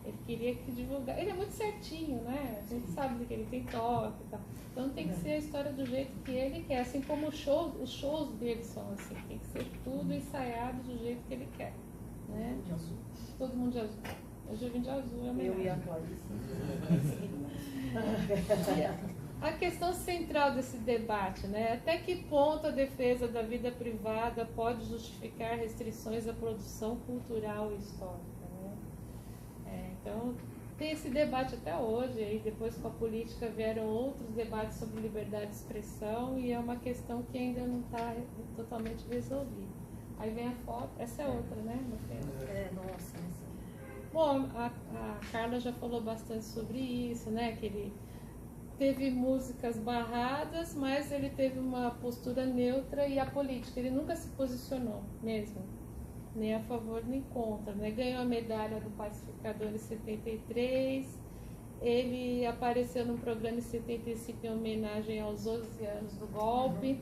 Ele queria que divulgasse. Ele é muito certinho, né? A gente sabe que ele tem toque e tal. Então tem que ser a história do jeito que ele quer, assim como os shows dele são assim. Tem que ser tudo ensaiado do jeito que ele quer, né? De azul. Todo mundo de azul. Hoje eu vim de azul, é melhor. Eu e a Clarice. A questão central desse debate, né? Até que ponto a defesa da vida privada pode justificar restrições à produção cultural e histórica, né? Então, tem esse debate até hoje, e depois com a política vieram outros debates sobre liberdade de expressão, e é uma questão que ainda não está totalmente resolvida. Aí vem a foto, essa é outra, né? Nossa, Bom, a Carla já falou bastante sobre isso, né? Que ele teve músicas barradas, mas ele teve uma postura neutra e apolítica. Ele nunca se posicionou mesmo, nem a favor nem contra, né? Ganhou a medalha do Pacificador em 73, ele apareceu num programa em 75 em homenagem aos 11 anos do golpe.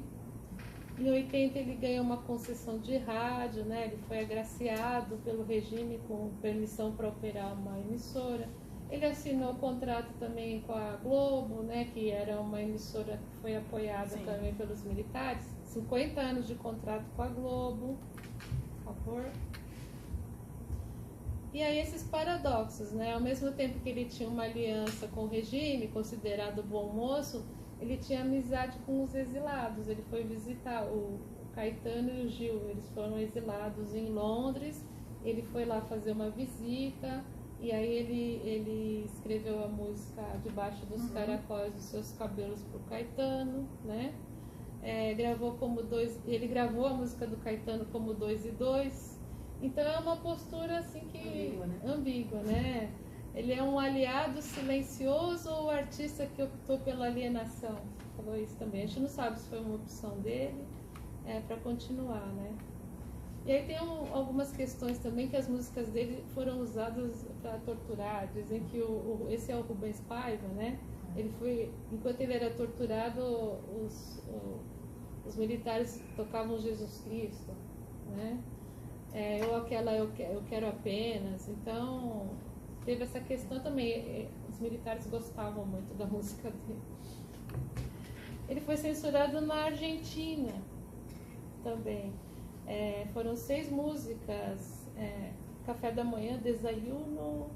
Em 80 ele ganhou uma concessão de rádio, né? Ele foi agraciado pelo regime com permissão para operar uma emissora. Ele assinou contrato também com a Globo, né? Que era uma emissora que foi apoiada também pelos militares. 50 anos de contrato com a Globo, por favor. E aí esses paradoxos, né? Ao mesmo tempo que ele tinha uma aliança com o regime, considerado bom moço, ele tinha amizade com os exilados. Ele foi visitar o Caetano e o Gil. Eles foram exilados em Londres. Ele foi lá fazer uma visita. E aí ele escreveu a música Debaixo dos Caracóis dos Seus Cabelos para o Caetano, né? Ele gravou a música do Caetano como 2 e 2. Então é uma postura assim que ambígua, né? Ele é um aliado silencioso ou artista que optou pela alienação? Você falou isso também. A gente não sabe se foi uma opção dele para continuar, né? E aí tem algumas questões também que as músicas dele foram usadas para torturar. Dizem que esse é o Rubens Paiva, né? Ele foi, enquanto ele era torturado, os militares tocavam Jesus Cristo, né? Eu quero apenas. Então teve essa questão também. Os militares gostavam muito da música dele. Ele foi censurado na Argentina também. Foram 6 músicas: Café da Manhã, Desayuno,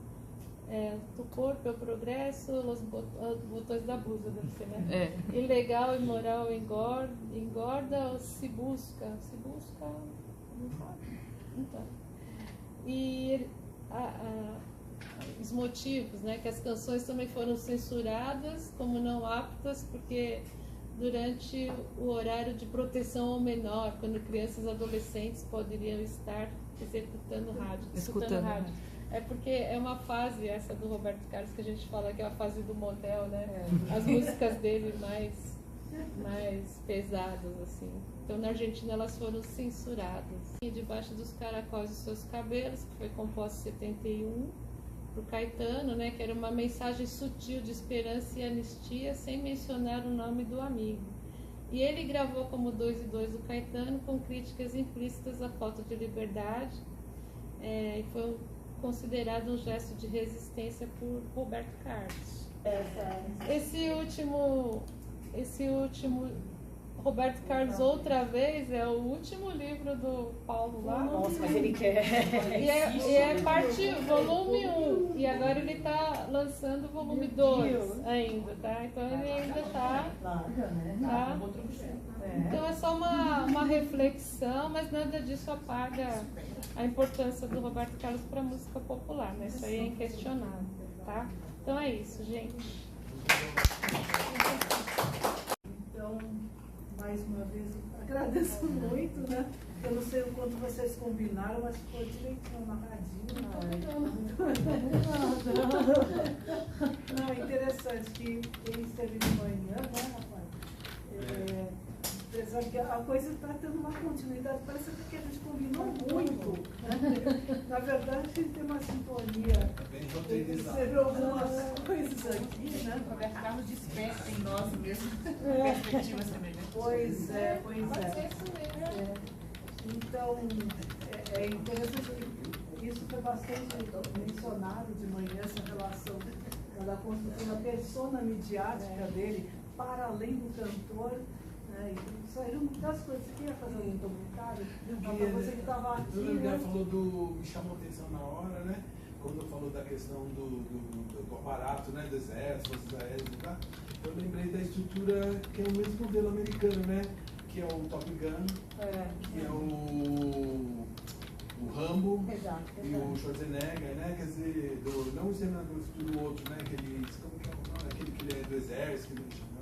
Tu Corpo é o Progresso, Los Botões da Blusa, deve ser, né? Ilegal, Imoral, Engorda, ou Se Busca, não sabe? Então. E os motivos, né? Que as canções também foram censuradas como não aptas, porque durante o horário de proteção ao menor, quando crianças e adolescentes poderiam estar escutando rádio. É porque é uma fase, essa do Roberto Carlos, que a gente fala que é a fase do motel, né? As músicas dele mais pesadas, assim. Então, na Argentina, elas foram censuradas. E Debaixo dos Caracóis dos Seus Cabelos, que foi composta em 71, para o Caetano, né, que era uma mensagem sutil de esperança e anistia, sem mencionar o nome do amigo. E ele gravou como 2 e 2 do Caetano, com críticas implícitas à falta de liberdade, e foi considerado um gesto de resistência por Roberto Carlos. Esse último Roberto Carlos, outra vez, é o último livro do Paulo lá. Nossa, mas ele quer. E é parte volume 1. E agora ele está lançando o volume 2 ainda, tá? Então ele ainda está. Tá? Então é só uma reflexão, mas nada disso apaga a importância do Roberto Carlos para a música popular, né? Isso aí é inquestionável, tá? Então é isso, gente. Então, mais uma vez, agradeço muito, né? Eu não sei o quanto vocês combinaram, mas ficou direitinho, amarradinho. Não, é interessante que quem esteve de manhã, né, rapaz? Apesar que a coisa está tendo uma continuidade, parece que a gente combinou muito. Né? Na verdade, a gente tem uma sintonia. Você viu algumas coisas aqui, né? O Roberto Carlos desperta em nós mesmo perspectivas semelhantes. Pois é. Pode ser isso mesmo. Então, é interessante que isso foi bastante mencionado de manhã, essa relação da construção da persona midiática dele, para além do cantor. Né? E saíram muitas coisas. Você queria fazer um comentário? Para você que estava aqui. O né? falou me chamou a atenção na hora, né? Quando falou da questão do aparato, né? Do exército, forças aéreas e tal. Eu lembrei da estrutura que é o mesmo modelo americano, né? Que é o Top Gun, que é o Rambo e o Schwarzenegger, né? Quer dizer, não o Senador do Futuro, o outro, né? Aquele que ele é do exército, que ele chama.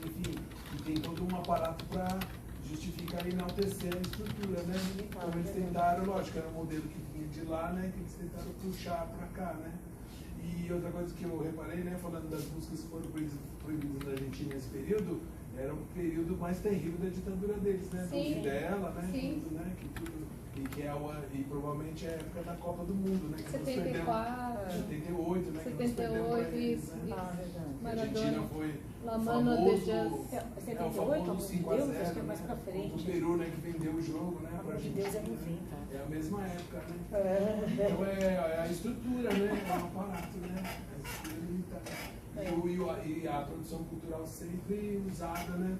Enfim, e tem todo um aparato para justificar e enaltecer a estrutura, né? Então eles tentaram, lógico, era um modelo que vinha de lá, né? Que eles tentaram puxar para cá, né? E outra coisa que eu reparei, né? Falando das músicas que foram proibidas na Argentina nesse período, era um período mais terrível da ditadura deles, né? Sim. Do Videla, né? Sim. Tudo, né? E provavelmente é a época da Copa do Mundo, né? Que 74, 78, né? 78, isso. Né? A Maradona. Argentina foi La o Mano de famoso, Just. É, 78, o famoso 5 a 0, Deus, acho que é mais né? pra frente. O Peru, né? Que vendeu o jogo, né? Pra de Deus é Argentina. 90. É a mesma época, né? Então é a estrutura, né? É um aparato, né? A estrutura militar. E a produção cultural sempre usada, né?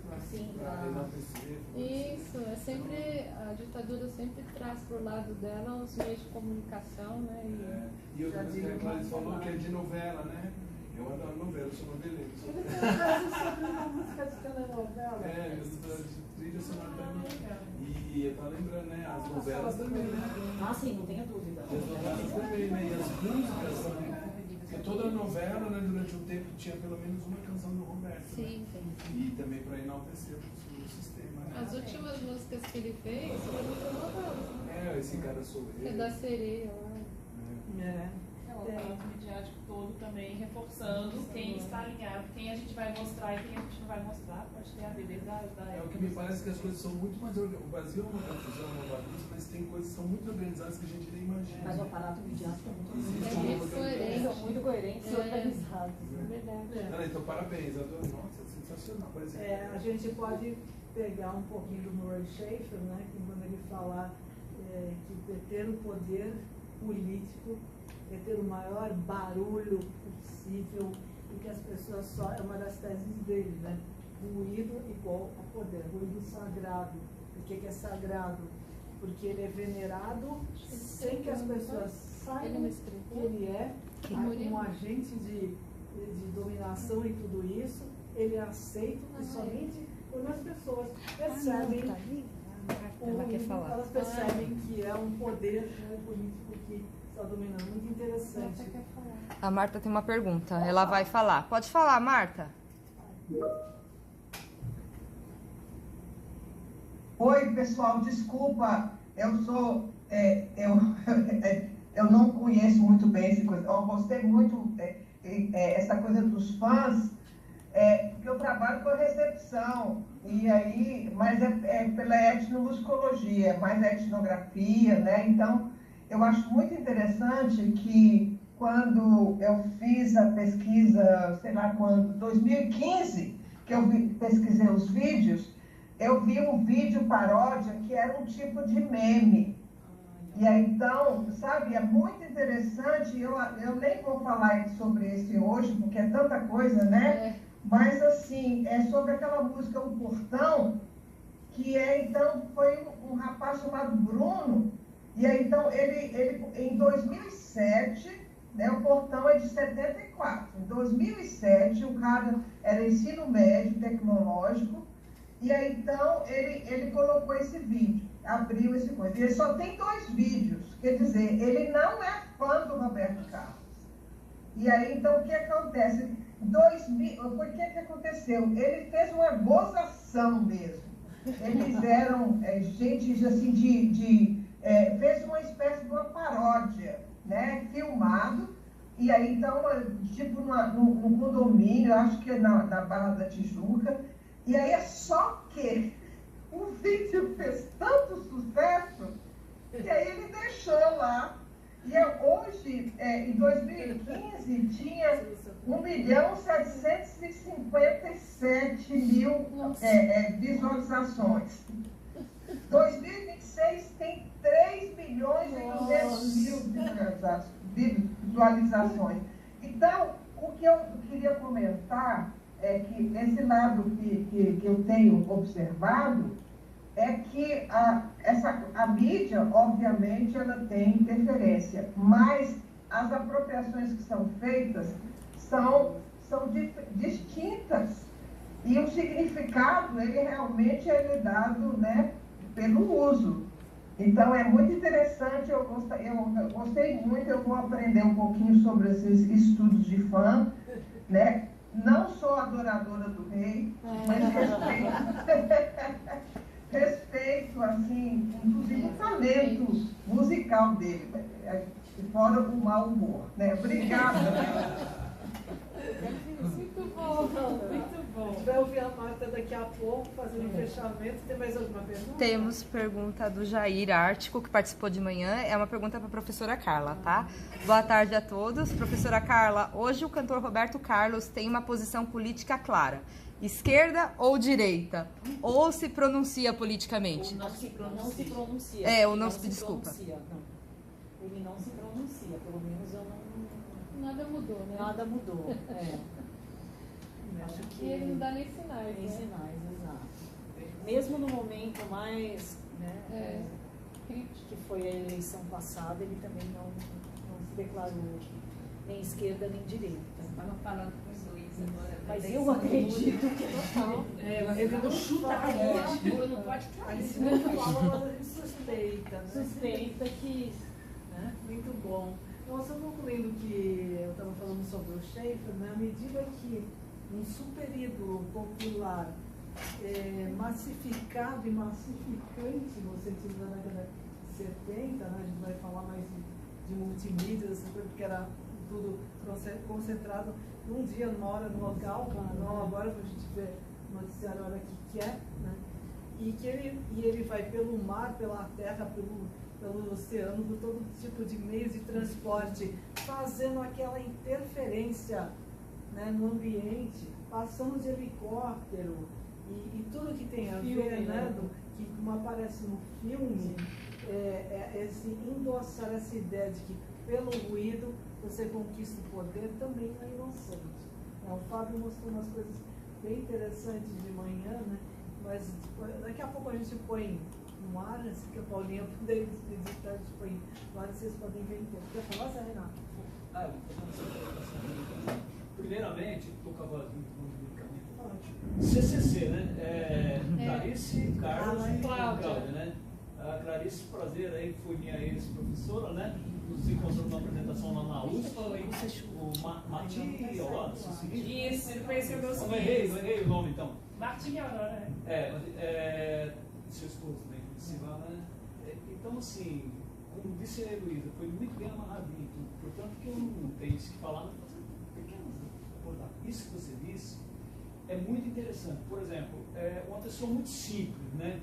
Para enaltecer. Isso, é sempre, a ditadura sempre traz para o lado dela os meios de comunicação, né? E outra coisa que a Clarice falou que é de novela, né? Eu adoro novela, eu sou noveleiro. Ele tem sobre uma música de telenovela. Trilha sonora também. E eu tava lembrando, né? As novelas também, né? Ah, sim, não tenha dúvida. E as novelas também, né? E as músicas também, né? Porque toda novela, né, durante um tempo, tinha pelo menos uma canção do Roberto. Sim, né? E também para enaltecer o sistema, né? As últimas músicas que ele fez foram para novelas. Esse cara sou eu. É da sereia lá. É o aparato midiático todo também, reforçando quem está alinhado, quem a gente vai mostrar e quem a gente não vai mostrar, pode ter a beleza da É o que me parece que as coisas são muito mais organizadas. O Brasil é uma confusão, uma bagunça, mas tem coisas que são muito organizadas que a gente nem imagina. Mas o aparato midiático é muito Existe É muito coerente. São muito coerentes e organizados. Verdade. Então, parabéns, adoro. Nossa, sensacional. Por exemplo. A gente pode pegar um pouquinho do Murray Schafer, né, que quando ele fala que ter o poder político é ter o maior barulho possível e que as pessoas só, é uma das teses dele, né? Ruído igual a poder, ruído sagrado. Por que é sagrado? Porque ele é venerado sem que as pessoas saibam que ele é um agente de dominação e tudo isso. Ele é aceito e somente quando as pessoas percebem, Ela quer falar. elas percebem que é um poder político que está dominando. Muito interessante. A Marta tem uma pergunta, ela vai falar. Pode falar, Marta. Oi, pessoal, desculpa, eu sou, eu não conheço muito bem essa coisa, eu gostei muito essa coisa dos fãs, porque eu trabalho com recepção, e aí, mas é pela etnomusicologia, mais etnografia, né? Então, eu acho muito interessante que quando eu fiz a pesquisa, sei lá quando, 2015, que eu pesquisei os vídeos, eu vi um vídeo paródia que era um tipo de meme. E aí, então, sabe, é muito interessante, eu nem vou falar sobre esse hoje, porque é tanta coisa, né? Mas, assim, é sobre aquela música O Portão, que então, foi um rapaz chamado Bruno, e aí, então, ele em 2007, né, O Portão é de 74, em 2007, o cara era ensino médio, tecnológico, e aí, então, ele colocou esse vídeo, abriu esse coisa. E ele só tem 2 vídeos, quer dizer, ele não é fã do Roberto Carlos. E aí, então, o que acontece? Por que aconteceu? Ele fez uma gozação mesmo. Eles eram gente, assim, fez uma espécie de uma paródia, né, filmado. E aí, então, tipo, num condomínio, acho que na Barra da Tijuca. E aí é só que o vídeo fez tanto sucesso que aí ele deixou lá. E hoje, em 2015, tinha 1.757.000 visualizações. 2026 tem 3 milhões de visualizações. Então, o que eu queria comentar é que esse lado que eu tenho observado é que a mídia, obviamente, ela tem interferência, mas as apropriações que são feitas são distintas. E o significado, ele realmente é dado, né, pelo uso. Então, é muito interessante, eu gostei muito, eu vou aprender um pouquinho sobre esses estudos de fã, né? Não sou adoradora do rei, mas respeito, assim, inclusive o talento musical dele, fora o mau humor, né? Obrigada. Muito bom, muito bom. A gente vai ouvir a Marta daqui a pouco, fazendo um fechamento. Tem mais alguma pergunta? Temos pergunta do Jair Ártico, que participou de manhã. É uma pergunta para a professora Carla, tá? Boa tarde a todos. Professora Carla, hoje o cantor Roberto Carlos tem uma posição política clara. Esquerda ou direita? Ou se pronuncia politicamente? Não se pronuncia. Ou não se desculpa. Não. Ele não se pronuncia, pelo menos eu não... Nada mudou, né? Nada mudou, Acho que ele não dá nem sinais, nem né? sinais, exato. Mesmo no momento mais, né, que foi a eleição passada, ele também não se declarou nem esquerda nem direita. Estava falando com os dois agora. Mas eu acredito que Total. Ele não chutaria. Não pode Aí se não fala, a gente suspeita, né? suspeita que... Né? Muito bom. Então, só concluindo que eu estava falando sobre o Schaeffer, né? À medida que um super ídolo popular massificado e massificante no sentido da década de 70, né? A gente vai falar mais de multimídia, porque era tudo concentrado num dia, numa hora, num local, não agora que a gente vê no noticiário a hora que é, né? E ele vai pelo mar, pela terra, pelo oceano, por todo tipo de meios de transporte, fazendo aquela interferência, né, no ambiente, passando de helicóptero e tudo que tem a ver, né, que como aparece no filme, esse endossar essa ideia de que pelo ruído você conquista o poder também é inocente. O Fábio mostrou umas coisas bem interessantes de manhã, né, mas daqui a pouco a gente põe no ar, assim, que a Paulinha puder visitar, a gente põe no ar e vocês podem ver inteiro. Quer falar, Zé Renato? Eu vou fazer uma colocação. Primeiramente, estou com a voz muito CCC, né? Clarice, Carlos e Cláudia, né? A Clarice, prazer aí, foi minha ex-professora, né? Nos encontramos numa apresentação lá na USP, o Mati Aurora, Isso, ele conheceu meu filho. Errei o nome então. Martim Aurora, seu esposo também conheci lá, né? Então, assim, como disse a Heloísa, foi muito bem amarradinho tudo. Portanto, que eu não tenho isso que falar, mas fazer pequenas abordagens. Isso que você disse é muito interessante. Por exemplo, uma pessoa muito simples, né?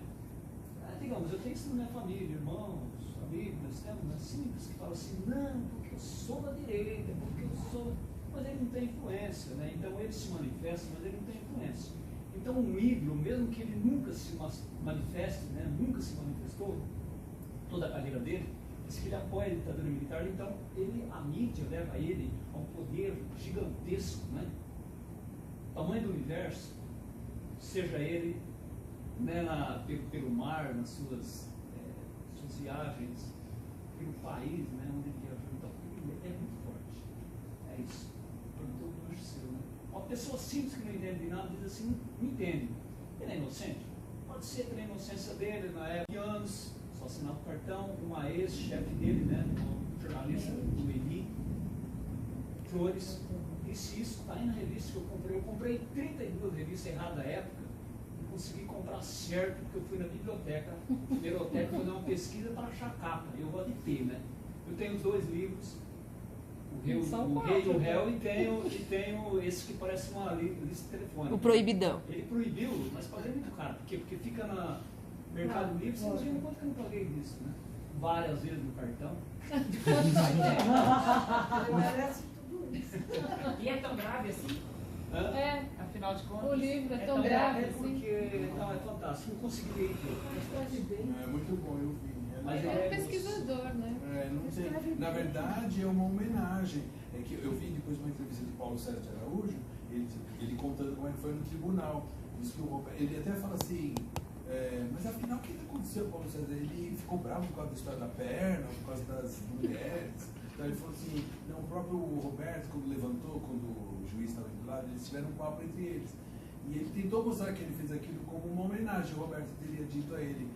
Digamos, eu tenho isso na minha família, irmãos, amigos, nós temos, né? Simples, que falam assim, não, porque eu sou da direita, porque eu sou... Mas ele não tem influência, né? Então ele se manifesta, mas ele não tem influência. Então um ídolo, mesmo que ele nunca se manifeste, né? Nunca se manifestou, toda a carreira dele, diz que ele apoia a ditadura militar, então a mídia leva ele a um poder gigantesco, né? O tamanho do universo, seja ele, né, pelo mar, nas suas viagens, pelo país, né, onde ele viajou, então é muito forte. É isso. Perguntou o anjo seu, né? Uma pessoa simples que não entende de nada diz assim, não entende. Ele é inocente? Pode ser pela inocência dele, na época de anos, só assinava o cartão, uma ex-chefe dele, né, um jornalista do Eli, Flores, disse isso, está aí na revista que eu comprei. Eu comprei 32 revistas erradas da época, e consegui comprar certo, porque eu fui na biblioteca, fazer uma pesquisa para achar capa. Eu gosto de ter, né? Eu tenho os 2 livros, o Rei e o Réu, e tenho esse que parece uma lista telefônica. O Proibidão. Ele proibiu, mas paguei muito caro. Por quê? Porque fica no Mercado Livre, você não imagina quanto que eu não paguei disso, né? Várias vezes no cartão. Merece tudo isso. E é tão grave assim? Afinal de contas. O livro é tão grave assim. Porque, não, é fantástico. Não consegui ler. É muito bom, eu vi. Mas Ele ele é um pesquisador, né? Não sei. Na verdade, é uma homenagem. É que eu vi depois uma entrevista de Paulo Sérgio de Araújo, ele contando como é que foi no tribunal. Diz que ele até fala assim, mas afinal o que aconteceu, Paulo Sérgio? Ele ficou bravo por causa da história da perna, por causa das mulheres. Então ele falou assim, não, o próprio Roberto, quando levantou, quando o juiz estava indo lá, eles tiveram um papo entre eles. E ele tentou mostrar que ele fez aquilo como uma homenagem. O Roberto teria dito a ele,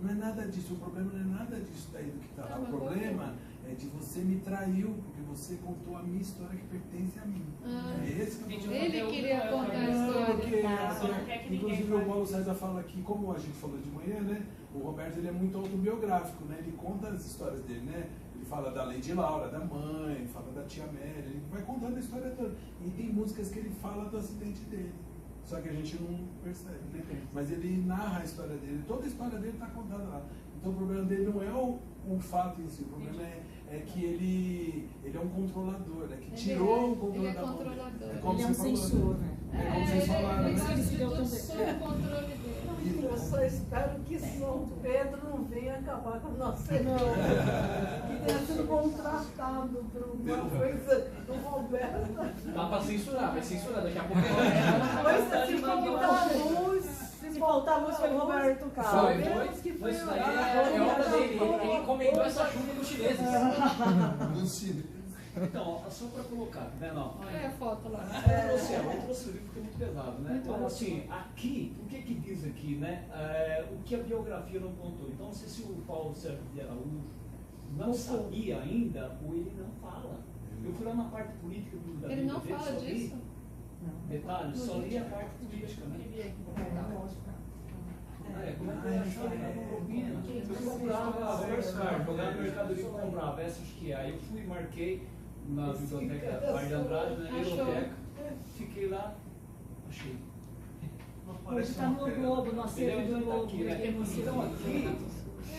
não é nada disso, o problema não é nada disso daí do que está lá. O problema é de você me traiu, porque você contou a minha história que pertence a mim. É esse que eu Ele queria contar a história. Porque, inclusive o Paulo César fala que, como a gente falou de manhã, né? O Roberto ele é muito autobiográfico, né? Ele conta as histórias dele, né? Ele fala da Lady Laura, da mãe, fala da tia Mary, ele vai contando a história toda. E tem músicas que ele fala do acidente dele. Só que a gente não percebe, né? Mas ele narra a história dele, toda a história dele está contada lá. Então o problema dele não é o fato em si, o problema é que ele é um controlador, né? Que tirou o controle da mão. É como ele é um censor, né? É como vocês falaram, né? Ele sob o controle dele. Eu só espero que São Pedro não venha acabar com a nossa irmã. Que tenha sido contratado por uma coisa do Roberto. Dá pra censurar, vai censurar daqui a pouco. Coisa se faltar luz. Se faltar luz foi o Roberto Carlos. Sabemos que foi Isso daí é obra dele. Ele encomendou essa chuva dos chineses. Então, só para colocar, né, não? Olha a foto lá. Eu trouxe o livro porque é muito pesado, né? Então, assim, aqui, o que diz aqui, né? O que a biografia não contou. Então, não sei se o Paulo Sérgio de Araújo não sabia ainda ou ele não fala. Eu fui lá na parte política do da Ele não dele, fala só li disso? detalhes, só li a parte política, né? Como é que eu achava eu procurava Roberto Carlos, jogava no Mercado Livre, comprava essas que é. Aí eu fui e marquei na biblioteca Mário de Andrade, na biblioteca, fiquei lá, achei. Hoje está no Globo, no acervo do Globo. Aqui, né? Então aqui,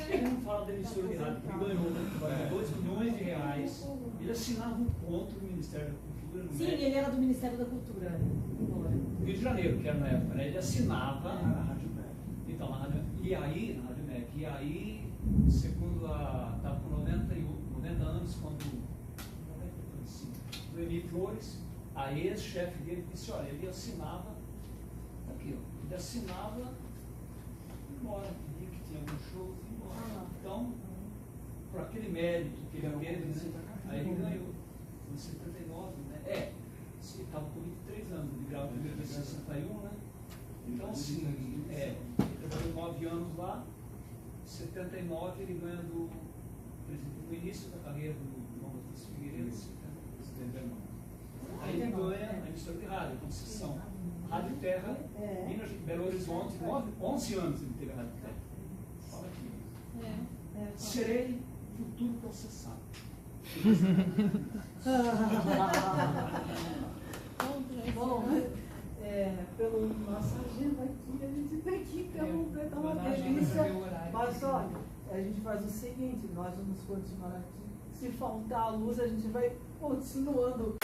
ele não fala da emissora de rádio, que ganhou, né? 2 milhões de reais, ele assinava um contra o Ministério da Cultura. No Sim, ele era do Ministério da Cultura. Rio de Janeiro, que era na época, né? Ele assinava na Rádio MEC. Então, na Rádio MEC, e aí, segundo estava com 90 anos, quando o Emi Flores, a ex-chefe dele, disse, olha, ele assinava, tá aqui, ó, ele assinava e embora, pedia que tinha algum show, e embora. Então, por aquele mérito que ele teve, né? Aí ele ganhou, em 79, né? Estava com 23 anos, ele gravou em 1961, né? Então, assim, ele trabalhou 9 anos lá, em 79 ele ganha no início da carreira do João Batista Figueiredo, 79. Aí ele ganha a emissora de rádio, a concessão. Rádio Terra, Minas, Belo Horizonte, 11 anos ele teve a Rádio Terra. Fala aqui. Serei futuro processado. Bom, pela nossa agenda aqui, a gente tem que completar uma delícia. Mas olha, a gente faz o seguinte, nós vamos continuar aqui. Se faltar a luz, a gente vai continuando